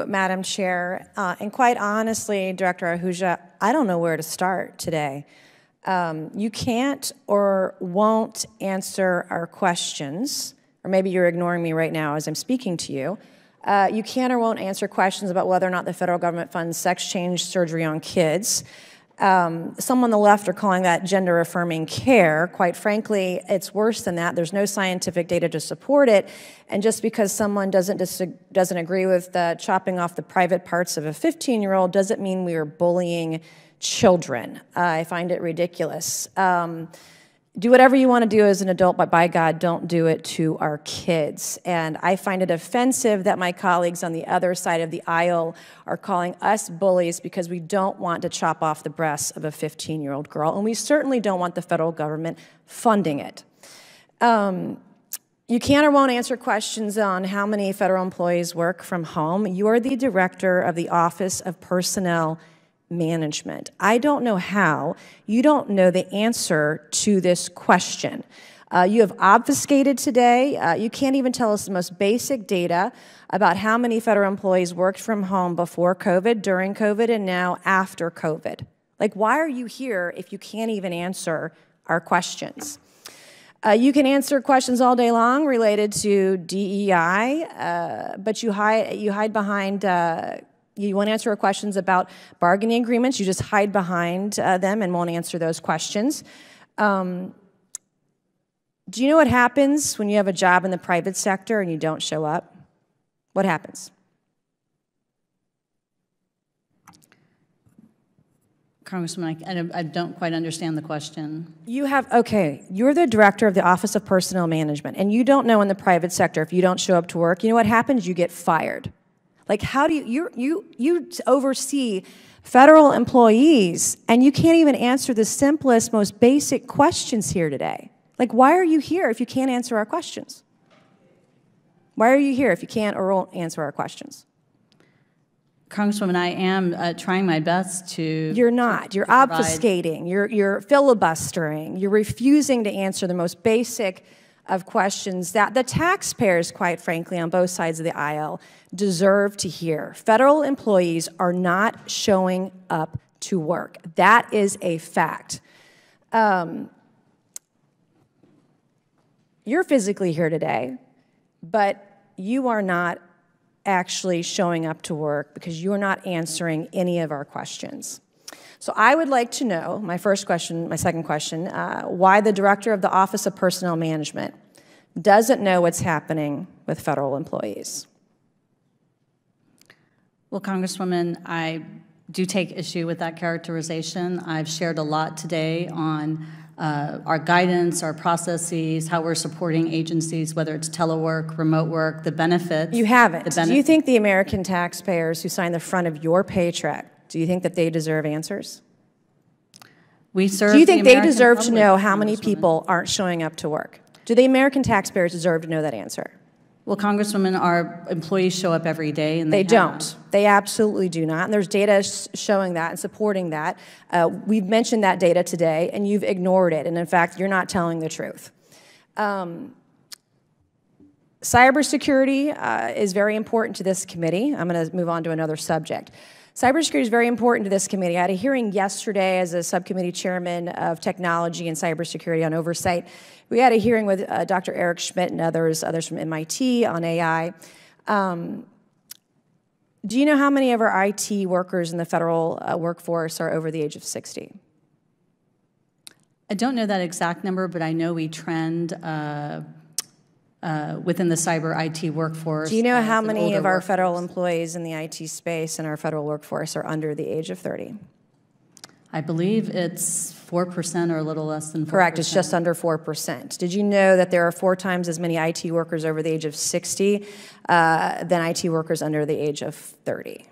Madam Chair, and quite honestly, Director Ahuja, I don't know where to start today. You can't or won't answer our questions, or maybe you're ignoring me right now as I'm speaking to you. You can or won't answer questions about whether or not the federal government funds sex change surgery on kids. Some on the left are calling that gender-affirming care. Quite frankly, it's worse than that. There's no scientific data to support it, and just because someone doesn't agree with chopping off the private parts of a 15-year-old doesn't mean we are bullying children. I find it ridiculous. Do whatever you want to do as an adult, but by God, don't do it to our kids. And I find it offensive that my colleagues on the other side of the aisle are calling us bullies because we don't want to chop off the breasts of a 15-year-old girl, and we certainly don't want the federal government funding it. You can or won't answer questions on how many federal employees work from home. You are the director of the Office of Personnel Management. I don't know how. You don't know the answer to this question. You have obfuscated today. You can't even tell us the most basic data about how many federal employees worked from home before COVID, during COVID, and now after COVID. Like, why are you here if you can't even answer our questions? You can answer questions all day long related to DEI, but you hide behind you won't answer questions about bargaining agreements. You just hide behind them and won't answer those questions. Do you know what happens when you have a job in the private sector and you don't show up? What happens? Congresswoman, I don't quite understand the question. You're the director of the Office of Personnel Management, and you don't know in the private sector if you don't show up to work, you know what happens? You get fired. Like, how do you oversee federal employees, and you can't even answer the simplest, most basic questions here today? Like, why are you here if you can't answer our questions? Why are you here if you can't or won't answer our questions? Congresswoman, I am trying my best to... You're not. You're obfuscating. You're filibustering. You're refusing to answer the most basic of questions that the taxpayers, quite frankly, on both sides of the aisle, deserve to hear. Federal employees are not showing up to work. That is a fact. You're physically here today, but you are not actually showing up to work because you're not answering any of our questions. So I would like to know, my second question, why the director of the Office of Personnel Management doesn't know what's happening with federal employees. Well, Congresswoman, I do take issue with that characterization. I've shared a lot today on our guidance, our processes, how we're supporting agencies, whether it's telework, remote work, the benefits. You haven't. Do you think the American taxpayers who sign the front of your paycheck, do you think that they deserve answers? We serve Do you think the they American deserve to public, know how many people aren't showing up to work? Do the American taxpayers deserve to know that answer? Well, Congresswoman, our employees show up every day, and they don't. They absolutely do not, and there's data showing that and supporting that. We've mentioned that data today, and you've ignored it, and in fact, you're not telling the truth. Cybersecurity is very important to this committee. I'm going to move on to another subject. Cybersecurity is very important to this committee. I had a hearing yesterday as a subcommittee chairman of technology and cybersecurity on oversight. We had a hearing with Dr. Eric Schmidt and others from MIT on AI. Do you know how many of our IT workers in the federal workforce are over the age of 60? I don't know that exact number, but I know we trend within the cyber IT workforce. Do you know how many of our federal employees in the IT space and our federal workforce are under the age of 30? I believe it's 4% or a little less than 4%. Correct, it's just under 4%. Did you know that there are 4 times as many IT workers over the age of 60 than IT workers under the age of 30?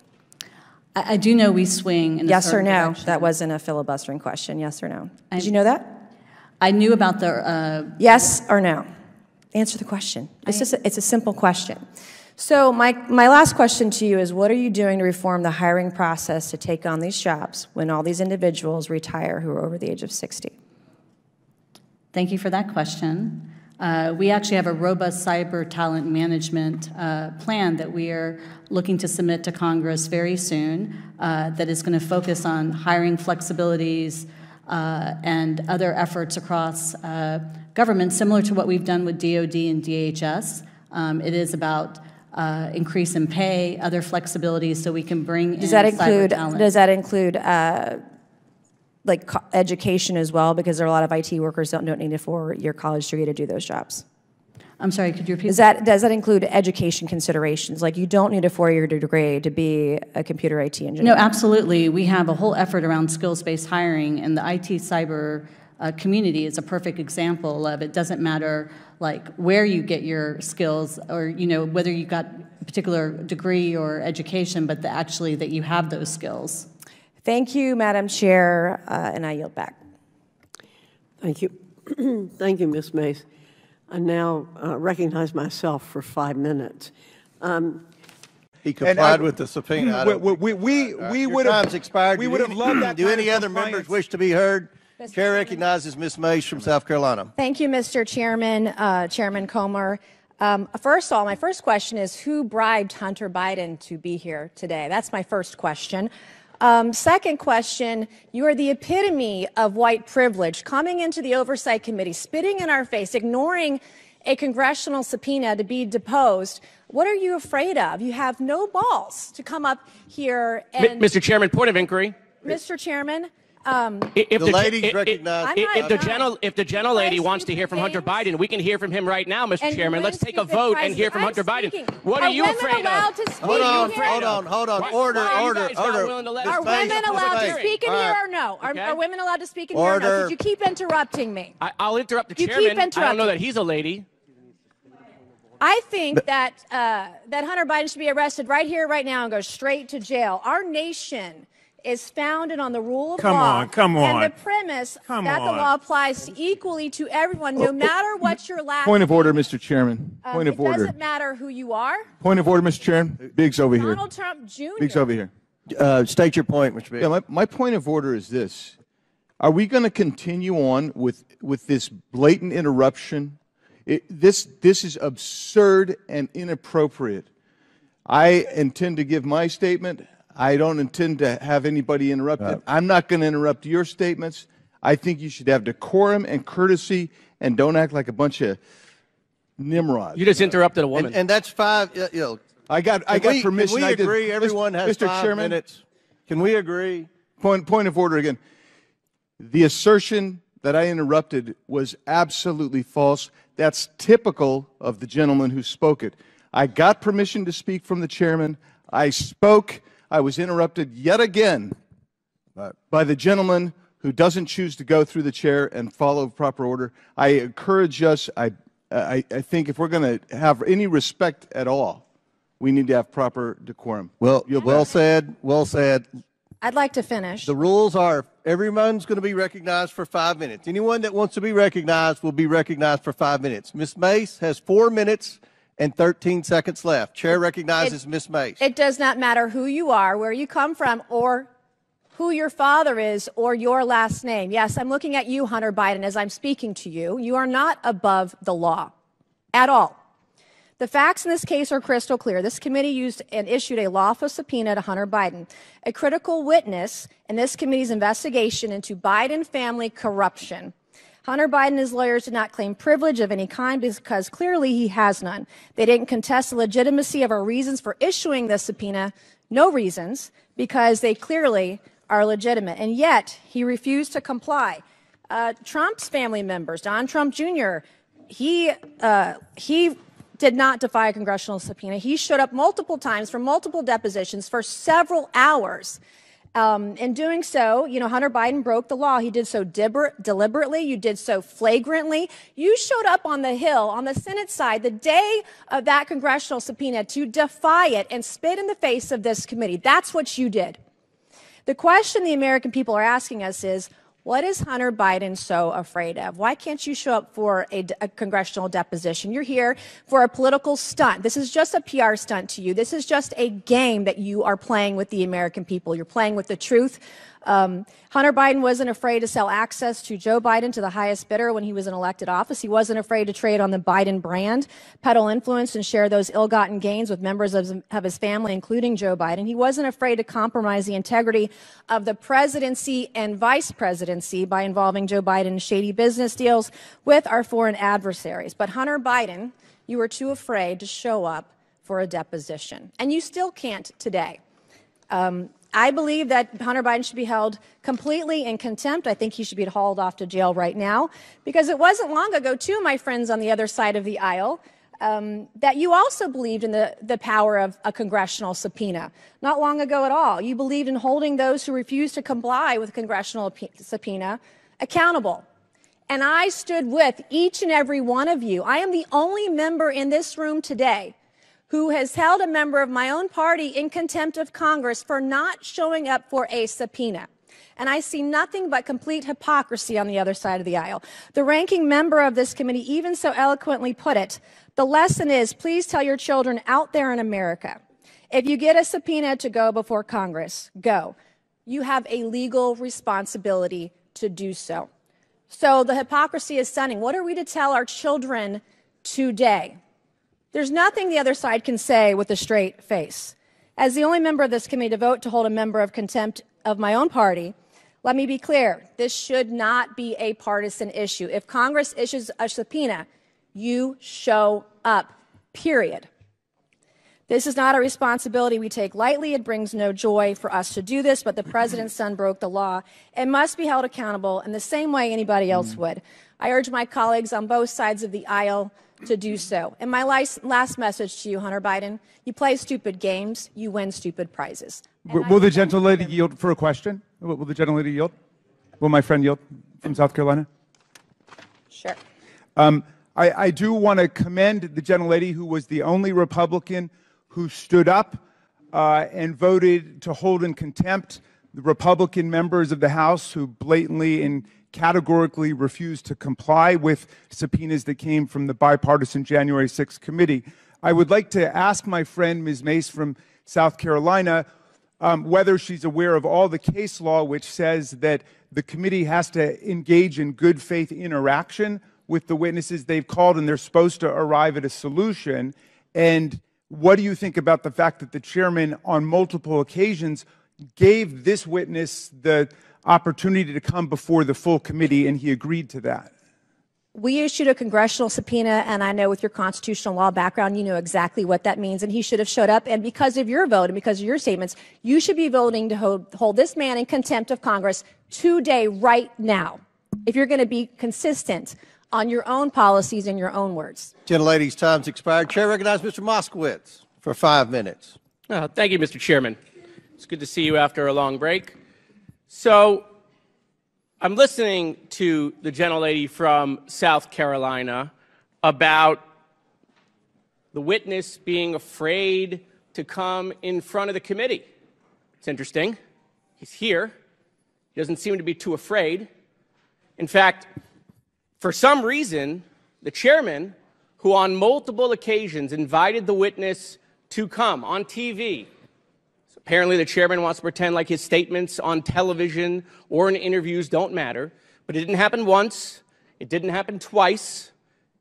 I do know we swing in a yes or certain no? direction. That wasn't a filibustering question, yes or no? Did you know that? I knew about the... yes or no? Answer the question. It's a simple question. So my last question to you is, what are you doing to reform the hiring process to take on these jobs when all these individuals retire who are over the age of 60? Thank you for that question. We actually have a robust cyber talent management plan that we are looking to submit to Congress very soon that is going to focus on hiring flexibilities and other efforts across government, similar to what we've done with DoD and DHS. It is about increase in pay, other flexibilities, so we can bring in cyber talent. Does that include like education as well? Because there are a lot of IT workers that don't need a four-year college degree to do those jobs. I'm sorry, could you repeat? Does that include education considerations? Like you don't need a four-year degree to be a computer IT engineer? No, absolutely. We have a whole effort around skills-based hiring, and the IT cyber community is a perfect example of it. Doesn't matter like where you get your skills or whether you got a particular degree or education, but actually that you have those skills. Thank you, Madam Chair, and I yield back. Thank you. Thank you, Ms. Mace. I now recognize myself for 5 minutes. He complied with the subpoena. We would have expired. We would have loved that. Do any other members wish to be heard? Chair recognizes Ms. Mace from South Carolina. Thank you, Mr. Chairman, Chairman Comer. First of all, my first question is, who bribed Hunter Biden to be here today? That's my first question. Second question, you are the epitome of white privilege, coming into the Oversight Committee, spitting in our face, ignoring a congressional subpoena to be deposed. What are you afraid of? You have no balls to come up here and... Mr. Chairman, point of inquiry. Mr. Chairman, if the ladies recognize... If the gentlelady wants to hear from Hunter Biden, we can hear from him right now, Mr. Chairman. Let's take a vote and hear from Hunter Biden. What are you afraid of? Hold on. Order. Are women allowed to speak in here or no? Are women allowed to speak in here or no? Because you keep interrupting me. I'll interrupt the chairman. I don't know that he's a lady. I think that that Hunter Biden should be arrested right here, right now, and go straight to jail. Our nation is founded on the rule of law. Come on. And the premise that the law applies equally to everyone, no matter what your last Point of order, Mr. Chairman. Point of order. It doesn't matter who you are. Point of order, Mr. Chairman. Biggs over here. Donald Trump Jr. Biggs over here. State your point, Mr. Biggs. Yeah, my point of order is this. Are we going to continue on with this blatant interruption? This is absurd and inappropriate. I intend to give my statement. I don't intend to have anybody interrupted. I'm not going to interrupt your statements. I think you should have decorum and courtesy and don't act like a bunch of nimrods. You just interrupted a woman. And that's 5, I got permission. Can we agree everyone has Mr. 5 Chairman, minutes? Can we agree? Point of order again. The assertion that I interrupted was absolutely false. That's typical of the gentleman who spoke it. I got permission to speak from the chairman. I spoke. I was interrupted yet again by the gentleman who doesn't choose to go through the chair and follow proper order. I encourage us, I think if we're going to have any respect at all, we need to have proper decorum. Well said. I'd like to finish. The rules are everyone's going to be recognized for 5 minutes. Anyone that wants to be recognized will be recognized for 5 minutes. Ms. Mace has 4 minutes and 13 seconds left. Chair recognizes Ms. Mace. It does not matter who you are, where you come from, or who your father is, or your last name. Yes, I'm looking at you, Hunter Biden, as I'm speaking to you. You are not above the law at all. The facts in this case are crystal clear. This committee used and issued a lawful subpoena to Hunter Biden, a critical witness in this committee's investigation into Biden family corruption. Hunter Biden and his lawyers did not claim privilege of any kind because clearly he has none. They didn't contest the legitimacy of our reasons for issuing this subpoena, no reasons, because they clearly are legitimate. And yet he refused to comply. Trump's family members, Don Trump Jr., he did not defy a congressional subpoena. He showed up multiple times for multiple depositions for several hours. In doing so, Hunter Biden broke the law. He did so deliberately. You did so flagrantly. You showed up on the Hill, on the Senate side, the day of that congressional subpoena to defy it and spit in the face of this committee. That's what you did. The question the American people are asking us is, What is Hunter Biden so afraid of? Why can't you show up for a congressional deposition? You're here for a political stunt. This is just a PR stunt to you. This is just a game that you are playing with the American people. You're playing with the truth. Hunter Biden wasn't afraid to sell access to Joe Biden to the highest bidder when he was in elected office. He wasn't afraid to trade on the Biden brand, peddle influence, and share those ill-gotten gains with members of his family, including Joe Biden. He wasn't afraid to compromise the integrity of the presidency and vice presidency by involving Joe Biden in shady business deals with our foreign adversaries. But Hunter Biden, you were too afraid to show up for a deposition. And you still can't today. I believe that Hunter Biden should be held completely in contempt. I think he should be hauled off to jail right now, because it wasn't long ago, too, my friends on the other side of the aisle, that you also believed in the power of a congressional subpoena. Not long ago at all. You believed in holding those who refuse to comply with a congressional subpoena accountable. And I stood with each and every one of you. I am the only member in this room today who has held a member of my own party in contempt of Congress for not showing up for a subpoena. And I see nothing but complete hypocrisy on the other side of the aisle. The ranking member of this committee even so eloquently put it, the lesson is, please tell your children out there in America, if you get a subpoena to go before Congress, go. You have a legal responsibility to do so. So the hypocrisy is stunning. What are we to tell our children today? There's nothing the other side can say with a straight face. As the only member of this committee to vote to hold a member of contempt of my own party, let me be clear, this should not be a partisan issue. If Congress issues a subpoena, you show up, period. This is not a responsibility we take lightly. It brings no joy for us to do this, but the president's son broke the law and must be held accountable in the same way anybody else would. I urge my colleagues on both sides of the aisle to do so. And my last message to you, Hunter Biden, you play stupid games, you win stupid prizes. Will the gentlelady yield for a question? Will the gentlelady yield? Will my friend yield from South Carolina? Sure. I do want to commend the gentlelady who was the only Republican who stood up and voted to hold in contempt the Republican members of the House who blatantly and categorically refused to comply with subpoenas that came from the bipartisan January 6th committee. I would like to ask my friend, Ms. Mace from South Carolina, whether she's aware of all the case law which says that the committee has to engage in good faith interaction with the witnesses they've called, and they're supposed to arrive at a solution. And what do you think about the fact that the chairman on multiple occasions gave this witness the opportunity to come before the full committee, and he agreed to that? We issued a congressional subpoena, and I know with your constitutional law background, you know exactly what that means, and he should have showed up. And because of your vote and because of your statements, you should be voting to hold this man in contempt of Congress today, right now, if you're going to be consistent on your own policies and your own words. Gentlelady's time's expired. Chair recognizes Mr. Moskowitz for 5 minutes. Thank you, Mr. Chairman. It's good to see you after a long break. So I'm listening to the gentlelady from South Carolina about the witness being afraid to come in front of the committee. It's interesting. He's here. He doesn't seem to be too afraid. In fact, for some reason, the chairman, who on multiple occasions invited the witness to come on TV, apparently the chairman wants to pretend like his statements on television or in interviews don't matter, but it didn't happen once, it didn't happen twice,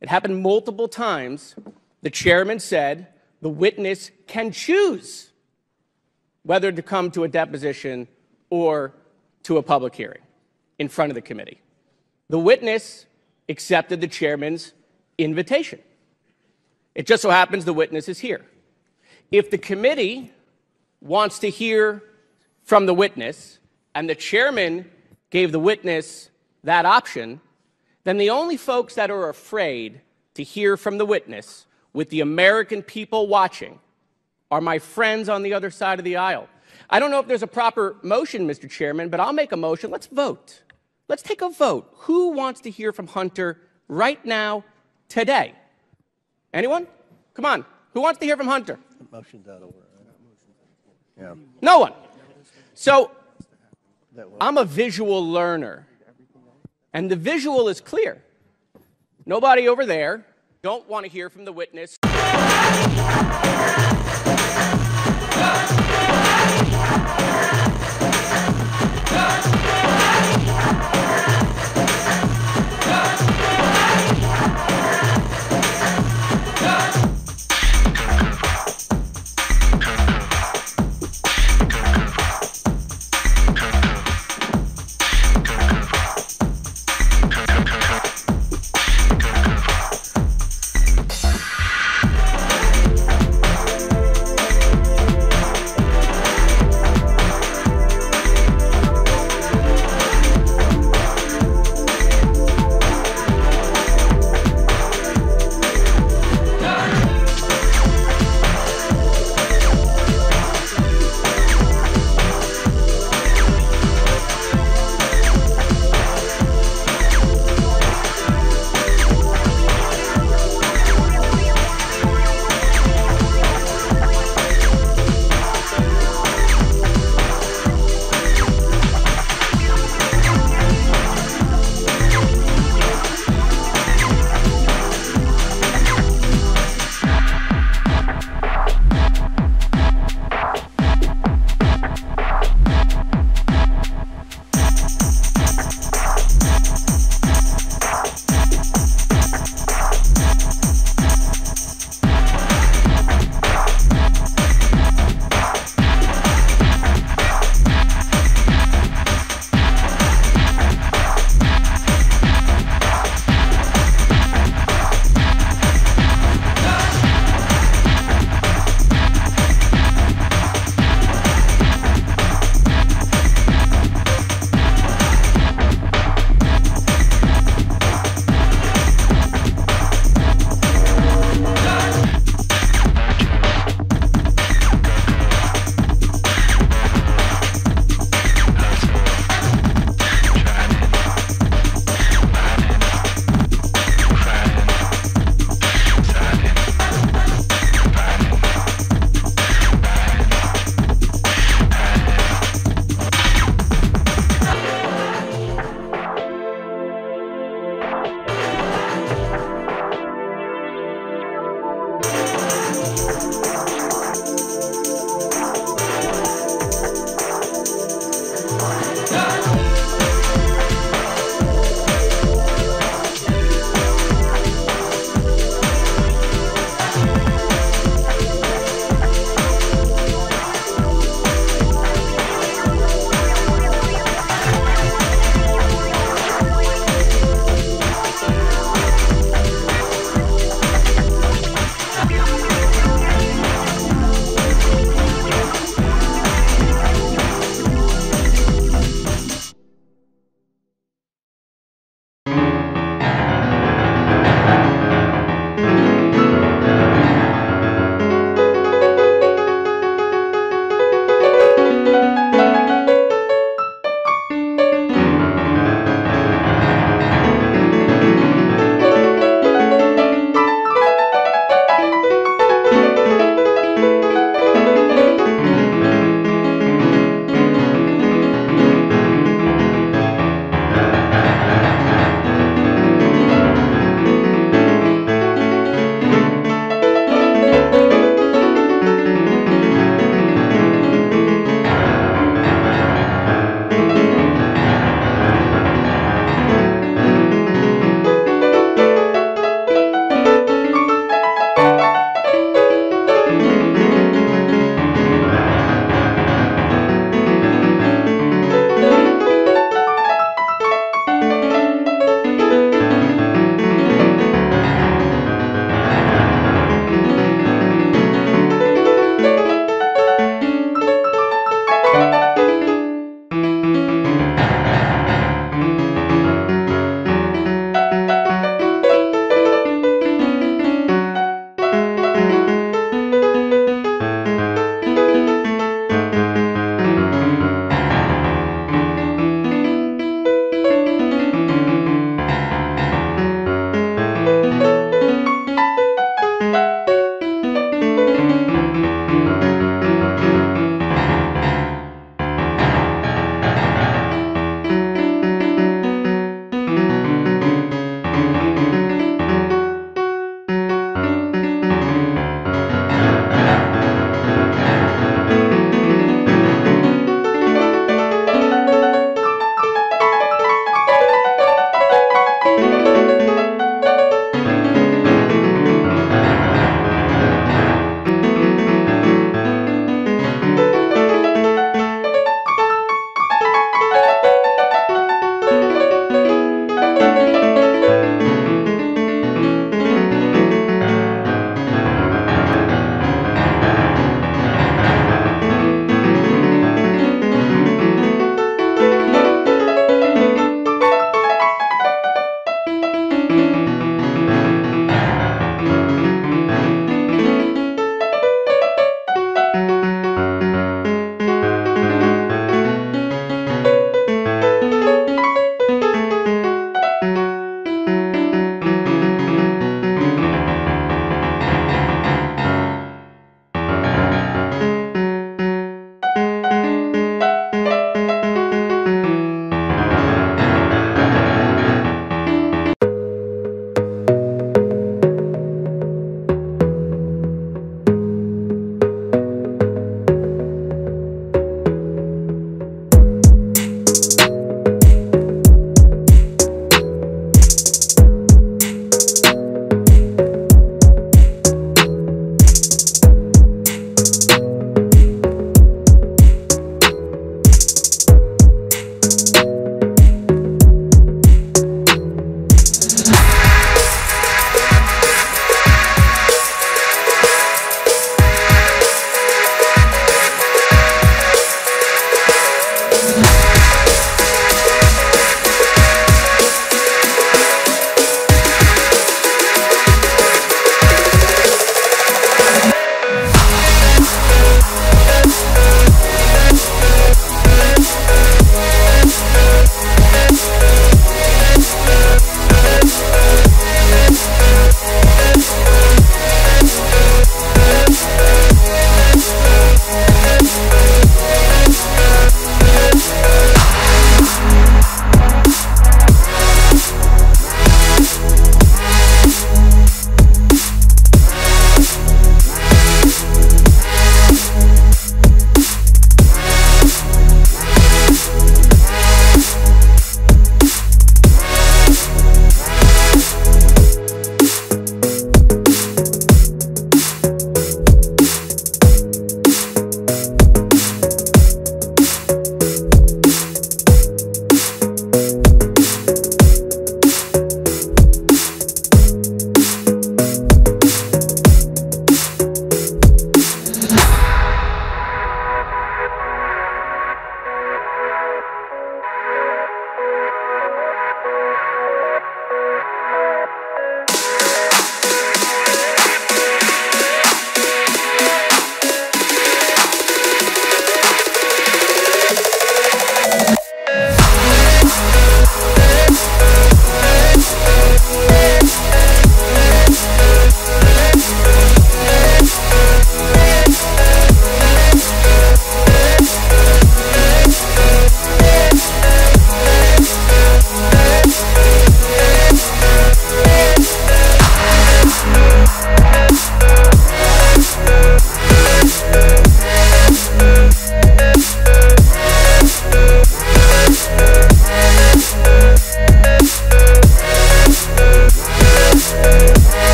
it happened multiple times. The chairman said the witness can choose whether to come to a deposition or to a public hearing in front of the committee. The witness accepted the chairman's invitation. It just so happens the witness is here. If the committee wants to hear from the witness, and the chairman gave the witness that option, then the only folks that are afraid to hear from the witness with the American people watching are my friends on the other side of the aisle. I don't know if there's a proper motion, Mr. Chairman, but I'll make a motion. Let's vote. Let's take a vote. Who wants to hear from Hunter right now, today? Anyone? Come on. Who wants to hear from Hunter? Motion's out of order. Yeah. No one. So I'm a visual learner. And the visual is clear. Nobody over there. Don't want to hear from the witness.